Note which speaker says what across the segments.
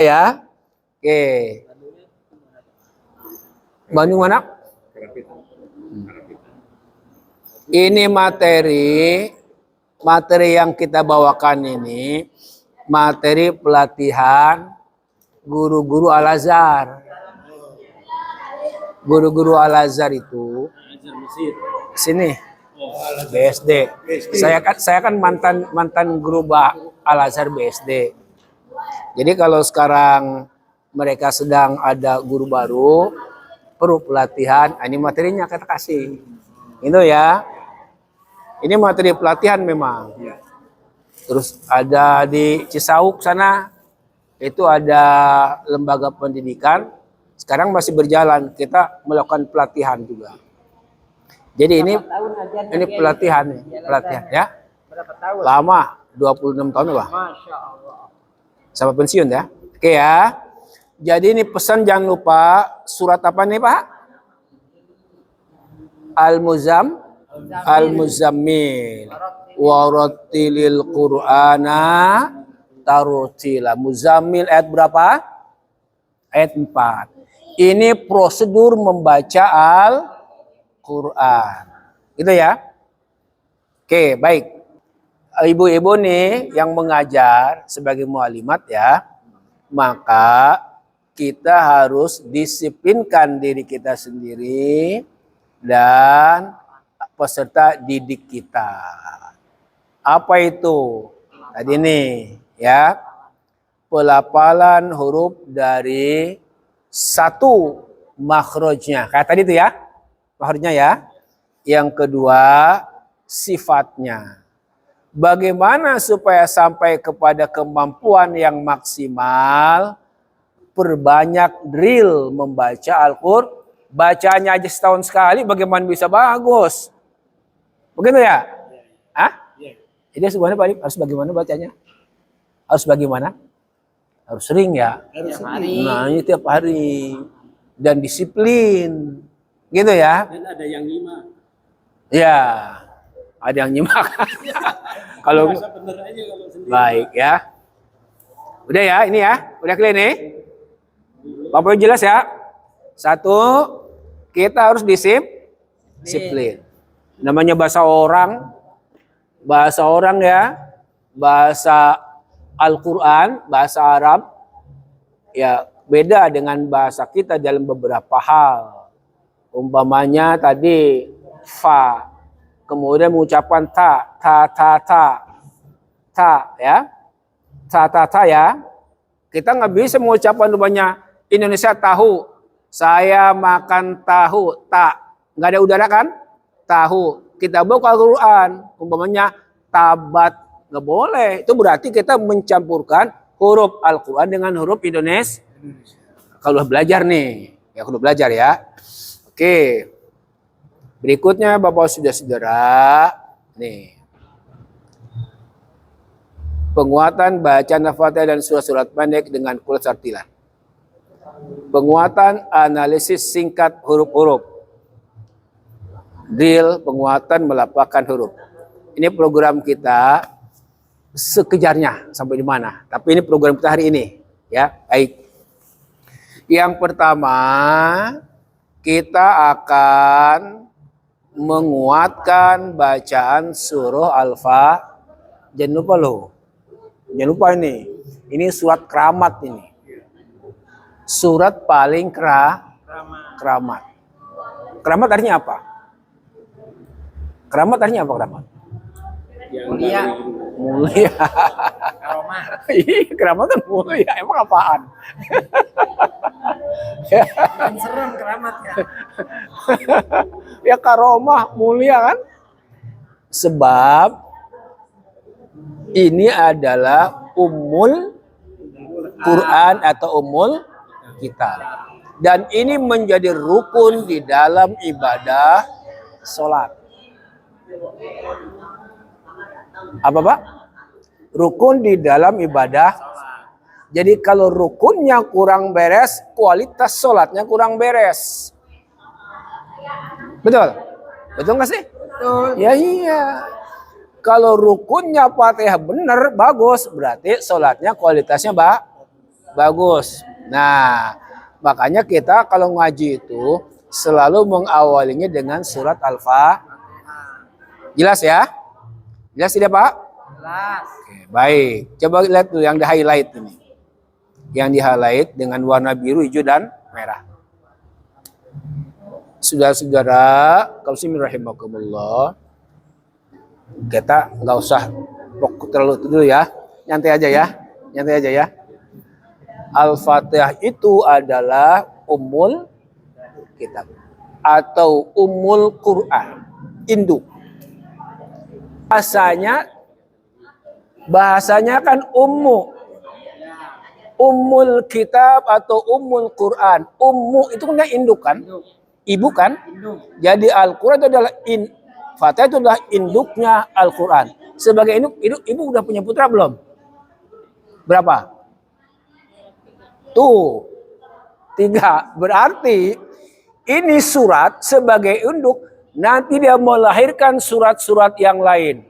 Speaker 1: Ya. Oke. Bandung mana? Ini materi yang kita bawakan ini materi pelatihan guru-guru Al-Azhar. Guru-guru Al-Azhar itu sini BSD. Saya kan mantan guru Al-Azhar BSD. Jadi kalau sekarang mereka sedang ada guru baru, perlu pelatihan, ini materinya kita kasih. Itu ya. Ini materi pelatihan memang. Terus ada di Cisauk sana, itu ada lembaga pendidikan. Sekarang masih berjalan, kita melakukan pelatihan juga. Jadi ini pelatihan ya.
Speaker 2: Berapa tahun?
Speaker 1: Lama, 26 tahun lah.
Speaker 2: Masya Allah.
Speaker 1: Sampai pensiun ya. Oke ya. Jadi ini pesan jangan lupa surat apa nih Pak? Al-Muzammil. Warattilil Qur'ana tartila. Muzammil ayat berapa? Ayat 4. Ini prosedur membaca Al-Qur'an. Gitu ya. Oke, baik. Ibu-ibu nih yang mengajar sebagai mualimat ya, maka kita harus disiplinkan diri kita sendiri dan peserta didik kita. Apa itu? Tadi nih ya, pelafalan huruf dari satu makhrajnya. Kayak tadi itu ya, makhrajnya ya. Yang kedua, sifatnya. Bagaimana supaya sampai kepada kemampuan yang maksimal? Perbanyak drill membaca Al-Qur'an. Bacanya aja setahun sekali, bagaimana bisa bagus? Begitu ya? Hah? Jadi sebenarnya Pak harus bagaimana bacanya? Harus bagaimana? Harus sering ya?
Speaker 2: Harus hari.
Speaker 1: Nah, ini tiap hari. Dan disiplin. Gitu ya?
Speaker 3: Dan ada yang nyimak.
Speaker 1: Ya. Ada yang nyimak. Kalau
Speaker 3: bener aja kalau sendiri.
Speaker 1: baik ya. Udah ya, ini ya. Udah clear nih. Bapak jelas ya. Satu, kita harus disiplin. Namanya bahasa orang ya. Bahasa Al-Quran, bahasa Arab. Ya, beda dengan bahasa kita dalam beberapa hal. Umpamanya tadi, fa. Kemudian mengucapkan ta ya, ta ya. Kita nggak bisa mengucapkan umpamanya Indonesia tahu, saya makan tahu, nggak ada udara kan? Tahu. Kita buka Al-Quran, umpamanya tabat, nggak boleh. Itu berarti kita mencampurkan huruf Al-Quran dengan huruf Indonesia. Kalau belajar nih, ya kalau belajar ya. Oke. Berikutnya Bapak saudara, nih. Penguatan bacaan Al-Fatihah dan surat-surat pendek dengan kulit sartilan. Penguatan analisis singkat huruf-huruf. Drill penguatan melafalkan huruf. Ini program kita sekejarnya sampai di mana. Tapi ini program kita hari ini, ya. Baik. Yang pertama, kita akan menguatkan bacaan surah Al-Fatihah. Jangan lupa loh. Jangan lupa ini. Ini surat keramat ini. Surat paling keramat. Keramat artinya apa? Keramat artinya apa keramat?
Speaker 2: Mulia.
Speaker 1: Mulia.
Speaker 2: Karomah.
Speaker 1: Keramat kan mulia. Emang apaan?
Speaker 2: Yang serem keramat ya.
Speaker 1: Ya karomah mulia kan? Sebab ini adalah ummul Quran atau ummul kitab. Dan ini menjadi rukun di dalam ibadah sholat. Apa Pak? Rukun di dalam ibadah. Jadi kalau rukunnya kurang beres, kualitas sholatnya kurang beres. Betul? Betul nggak sih?
Speaker 2: Betul.
Speaker 1: Ya iya. Kalau rukunnya Fatihah benar, bagus. Berarti sholatnya kualitasnya Bagus. Nah, makanya kita kalau ngaji itu selalu mengawalinya dengan surat Al-Fatihah. Jelas ya? Jelas tidak, Pak?
Speaker 2: Jelas.
Speaker 1: Oke, baik. Coba lihat tuh yang di-highlight ini. Yang di-highlight dengan warna biru, hijau, dan merah. Saudara-saudara, Bismillahirrahmanirrahim. Kita nggak usah terlalu dulu ya. Nyantai aja ya. Nyantai aja ya. Al-Fatihah itu adalah ummul kitab atau ummul Quran, induk. Bahasanya kan ummu. Ummul kitab atau ummul Quran. Ummu itu kan induk kan? Ibu kan? Jadi Al-Quran itu adalah Fatihah itu adalah induknya Al-Quran. Sebagai induk, ibu udah punya putra belum? Berapa? Tuh, 3. Berarti ini surat sebagai induk, nanti dia melahirkan surat-surat yang lain.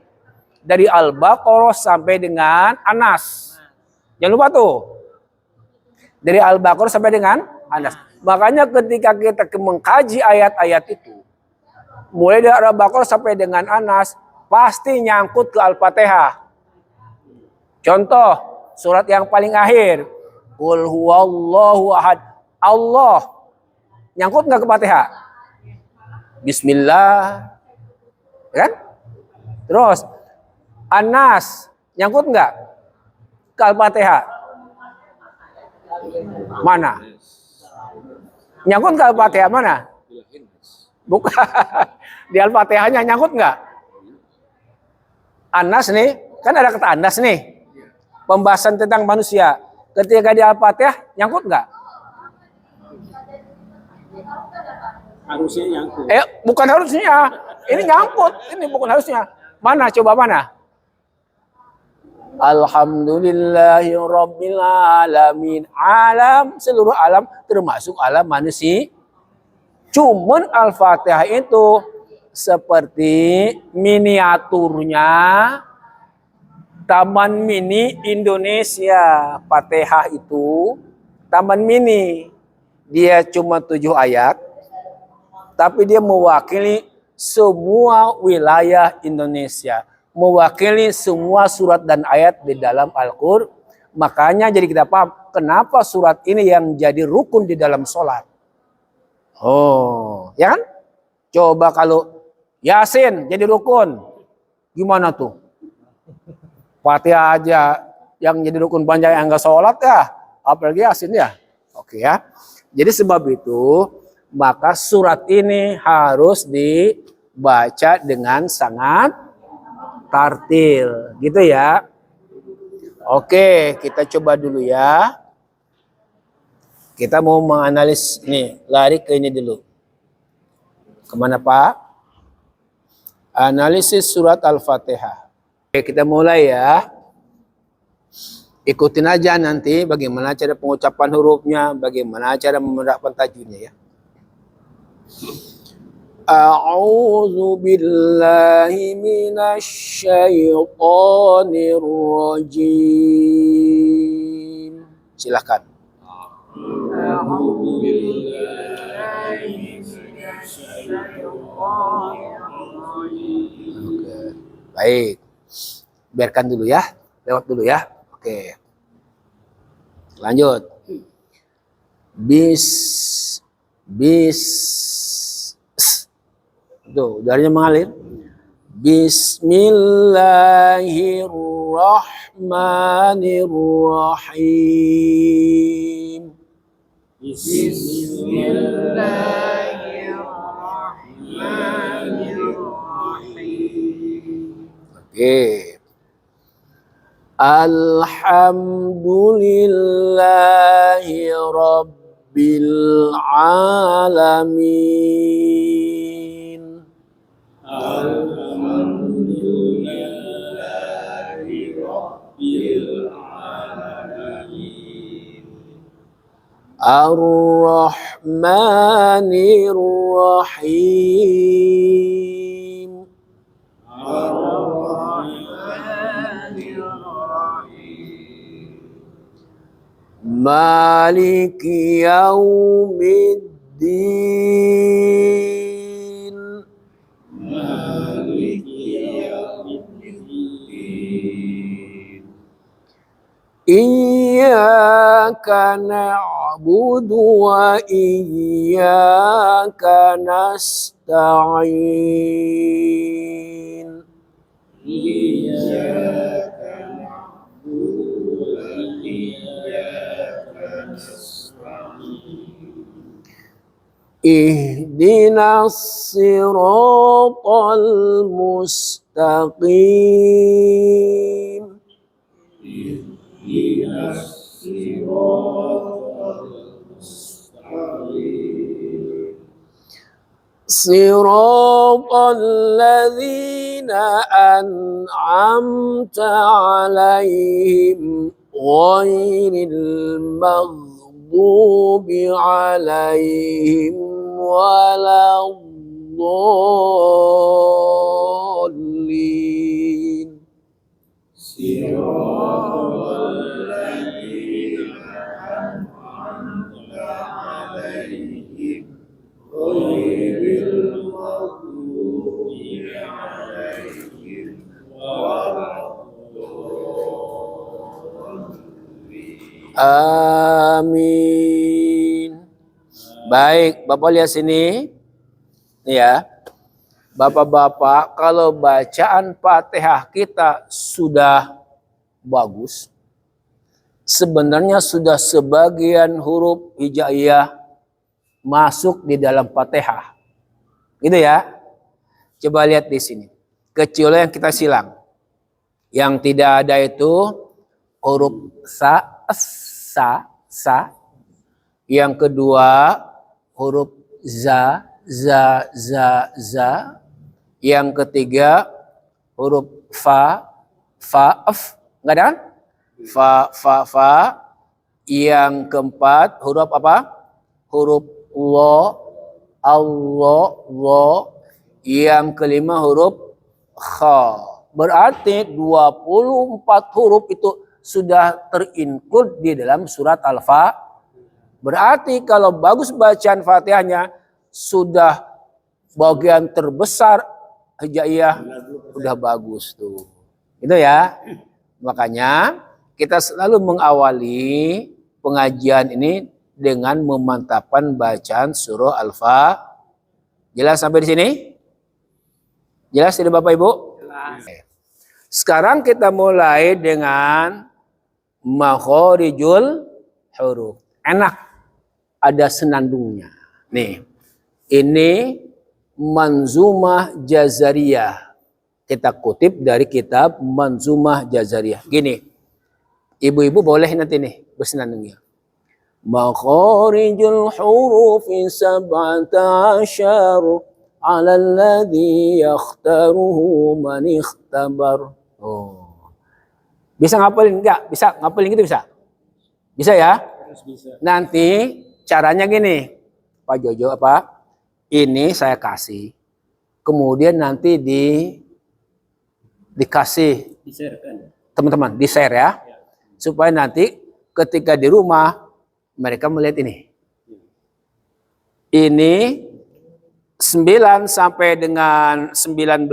Speaker 1: Dari Al-Baqarah sampai dengan An-Nas. Jangan lupa tuh. Dari Al-Baqarah sampai dengan An-Nas. Makanya ketika kita mengkaji ayat-ayat itu, mulai dari Al-Baqarah sampai dengan An-Nas, pasti nyangkut ke Al-Fatihah. Contoh, surat yang paling akhir. Qul huwallahu ahad. Allah. Nyangkut nggak ke Fatihah? Bismillah. Kan? Terus, An-Nas. Nyangkut nggak ke Al-Fatihah? Mana? Nyangkut ke Al-Fatihah mana? Bukan. Di Al-Fatihahnya nyangkut nggak? An-Nas nih. Kan ada kata An-Nas nih. Pembahasan tentang manusia. Ketika di Al-Fatihah, nyangkut nggak?
Speaker 3: Harusnya nyangkut.
Speaker 1: Bukan harusnya. Ini nyangkut. Ini bukan harusnya. Mana? Coba mana? Alhamdulillahi Rabbil Alamin. Alam, seluruh alam, termasuk alam manusia. Cuman Al-Fatihah itu seperti miniaturnya Taman Mini Indonesia. Fatihah itu Taman Mini. Dia cuma 7 ayat. Tapi dia mewakili semua wilayah Indonesia. Mewakili semua surat dan ayat di dalam Al-Qur'an. Makanya jadi kita paham kenapa surat ini yang jadi rukun di dalam sholat. Oh, ya kan? Coba kalau Yasin jadi rukun. Gimana tuh? Fatihah aja yang jadi rukun panjang yang enggak sholat ya. Apalagi Yasin ya. Oke ya. Jadi sebab itu maka surat ini harus dibaca dengan sangat tartil. Gitu ya. Oke, kita coba dulu ya. Kita mau menganalisis nih, lari ke ini dulu. Kemana Pak? Analisis surat Al-Fatihah. Oke, kita mulai ya. Ikutin aja nanti bagaimana cara pengucapan hurufnya, bagaimana cara menerapkan tajwidnya ya. A'udzu billahi minasy syaithanir rajim. Silakan. Oke. Baik. Biarkan dulu ya. Lewat dulu ya. Oke. Lanjut. Tuh, udaranya mengalir. Bismillahirrahmanirrahim.
Speaker 2: Bismillahirrahmanirrahim.
Speaker 1: Oke. Alhamdulillahi Rabbil Alamin.
Speaker 3: Alhamdulillahi Rabbil Alamin.
Speaker 1: Ar-Rahmanir Rahim. Maliki yaumiddin. Iyyaka na'budu wa iyyaka nasta'in. Ihdinas siratal mustaqim. Siratal ladzina an'amta 'alaihim ghairil maghdubi 'alaihim waladdallin. Amin. Baik, Bapak lihat sini. Nih ya. Bapak-bapak, kalau bacaan Fatihah kita sudah bagus, sebenarnya sudah sebagian huruf hijaiyah masuk di dalam Fatihah. Gitu ya. Coba lihat di sini. Kecuali yang kita silang. Yang tidak ada itu huruf sa. Yang kedua huruf za. Yang ketiga huruf fa, enggak ada kan? Fa. Yang keempat huruf apa? Huruf Allah. Yang kelima huruf kha. Berarti 24 huruf itu sudah terinclude di dalam surat Al-Fatihah. Berarti kalau bagus bacaan Fatihahnya sudah bagian terbesar hijaiyah udah bagus tuh. Itu ya. Makanya kita selalu mengawali pengajian ini dengan memantapkan bacaan surah Al-Fatihah. Jelas sampai di sini? Jelas tidak Bapak Ibu? Jelas. Sekarang kita mulai dengan makhorijul huruf. Enak. Ada senandungnya. Nih. Ini Manzumah Jazariyah. Kita kutip dari kitab Manzumah Jazariyah. Gini. Ibu-ibu boleh nanti nih bersenandungnya. Makhorijul hurufi sab'ata asyar ala alladhi yakhtaruhu man ikhtabar. Oh. Bisa ngapalin enggak? Bisa ngapalin gitu bisa? Bisa ya?
Speaker 3: Bisa.
Speaker 1: Nanti caranya gini. Pak Jojo apa? Ini saya kasih. Kemudian nanti dikasih teman-teman, di-share ya. Supaya nanti ketika di rumah mereka melihat ini. Ini 9 sampai dengan 19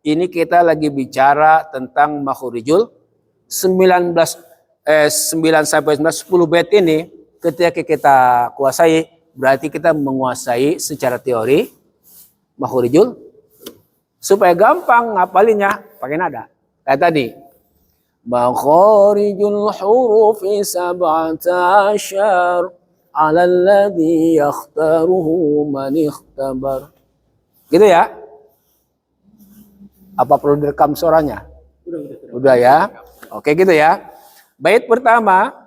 Speaker 1: ini kita lagi bicara tentang makhorijul 9 sampai 19 10 bait ini ketika kita kuasai berarti kita menguasai secara teori makhorijul. Supaya gampang ngapalinnya pakai nada. Kayak tadi. Makhorijul hurufi sab'ata asyar ala alladhi yakhtaruhu man ikhtabar. Gitu ya. Apa perlu direkam suaranya? Udah ya. Oke gitu ya. Bait pertama.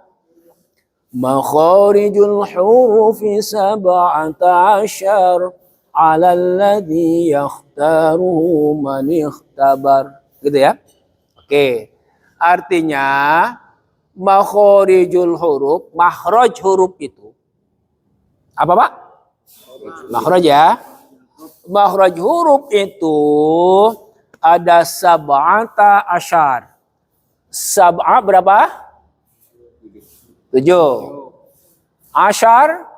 Speaker 1: Makhorijul hurufi sab'ata asyar ala alladhi yakhtaruhu man ikhtabar. Gitu ya. Oke. Artinya makhorijul huruf, makhraj huruf itu. Apa Pak? Makhraj ya. Makhraj huruf itu ada sab'ata asyar. Sab'a berapa? 7. Ashar